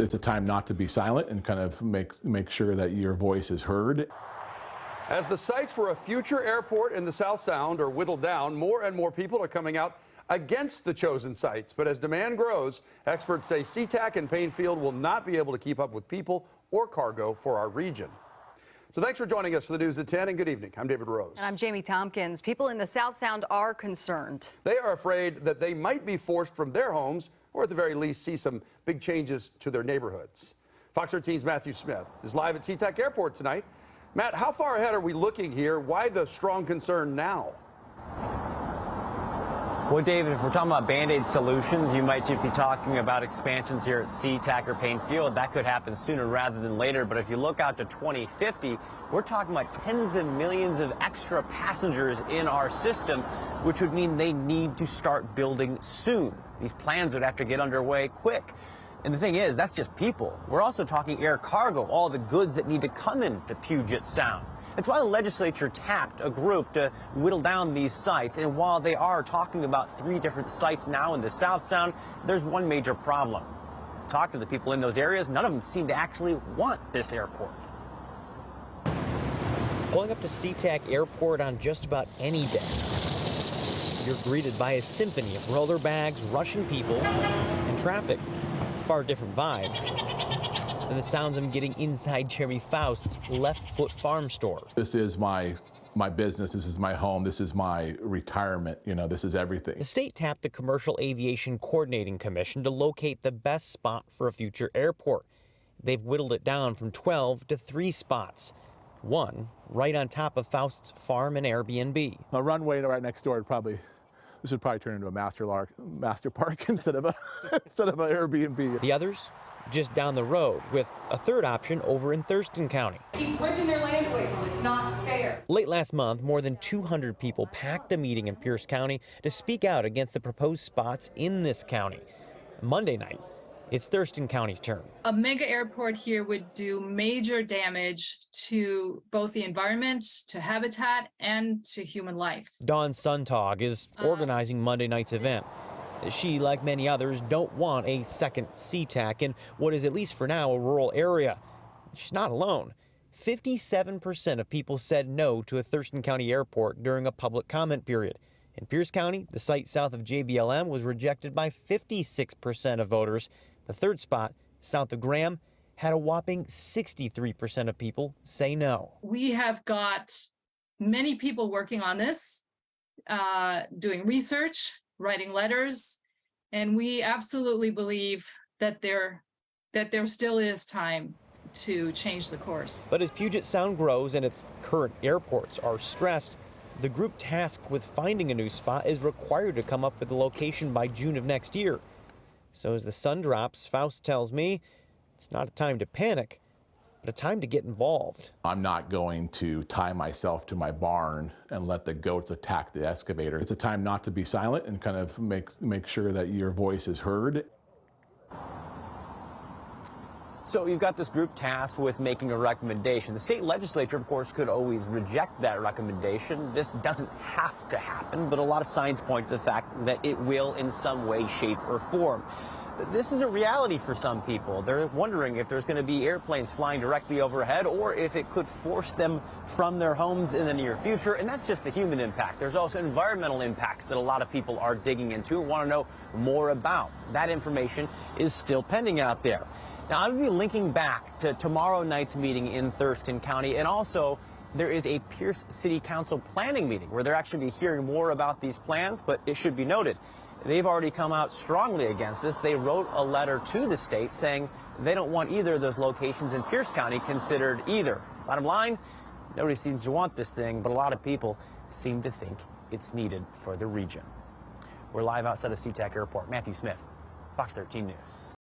It's a time not to be silent and kind of make sure that your voice is heard. As the sites for a future airport in the South Sound are whittled down, more and more people are coming out against the chosen sites. But as demand grows, experts say SeaTac and Payne Field will not be able to keep up with people or cargo for our region. So thanks for joining us for the News at 10, and good evening. I'm David Rose. And I'm Jamie Tompkins. People in the South Sound are concerned. They are afraid that they might be forced from their homes, or at the very least see some big changes to their neighborhoods. Fox 13's Matthew Smith is live at SeaTac Airport tonight. Matt, how far ahead are we looking here? Why the strong concern now? Well, David, if we're talking about Band-Aid solutions, you might just be talking about expansions here at SeaTac or Payne Field. That could happen sooner rather than later. But if you look out to 2050, we're talking about tens of millions of extra passengers in our system, which would mean they need to start building soon. These plans would have to get underway quick. And the thing is, that's just people. We're also talking air cargo, all the goods that need to come into Puget Sound. That's why the legislature tapped a group to whittle down these sites. And while they are talking about 3 different sites now in the South Sound, there's one major problem. Talk to the people in those areas, none of them seem to actually want this airport. Pulling up to SeaTac Airport on just about any day, you're greeted by a symphony of roller bags, rushing people, and traffic. Far different vibe than the sounds I'm getting inside Jeremy Faust's Left Foot Farm store. This is my business, this is my home, this is my retirement, this is everything. The state tapped the Commercial Aviation Coordinating Commission to locate the best spot for a future airport. They've whittled it down from 12 to 3 spots. One right on top of Faust's farm and Airbnb. A runway right next door this would probably turn into a master park instead of an Airbnb. The others just down the road, with a third option over in Thurston County. Keep ripping their land away from them. It's not fair. Late last month, more than 200 people packed a meeting in Pierce County to speak out against the proposed spots in this county. Monday night, it's Thurston County's turn. A mega airport here would do major damage to both the environment, to habitat, and to human life. Dawn Suntag is organizing Monday night's event. She, like many others, don't want a second SeaTac in what is, at least for now, a rural area. She's not alone. 57% of people said no to a Thurston County airport during a public comment period. In Pierce County, the site south of JBLM was rejected by 56% of voters. The third spot, south of Graham, had a whopping 63% of people say no. We have got many people working on this, doing research, writing letters, and we absolutely believe that there still is time to change the course. But as Puget Sound grows and its current airports are stressed, the group tasked with finding a new spot is required to come up with a location by June of next year. So as the sun drops, Faust tells me it's not a time to panic, but a time to get involved. I'm not going to tie myself to my barn and let the goats attack the excavator. It's a time not to be silent and kind of make sure that your voice is heard. So you've got this group tasked with making a recommendation. The state legislature, of course, could always reject that recommendation. This doesn't have to happen, but a lot of signs point to the fact that it will in some way, shape, or form. This is a reality for some people. They're wondering if there's going to be airplanes flying directly overhead or if it could force them from their homes in the near future. And that's just the human impact. There's also environmental impacts that a lot of people are digging into and want to know more about. That information is still pending out there. Now, I'm going to be linking back to tomorrow night's meeting in Thurston County, and also there is a Pierce City Council planning meeting where they're actually be hearing more about these plans, but it should be noted, they've already come out strongly against this. They wrote a letter to the state saying they don't want either of those locations in Pierce County considered either. Bottom line, nobody seems to want this thing, but a lot of people seem to think it's needed for the region. We're live outside of SeaTac Airport. Matthew Smith, Fox 13 News.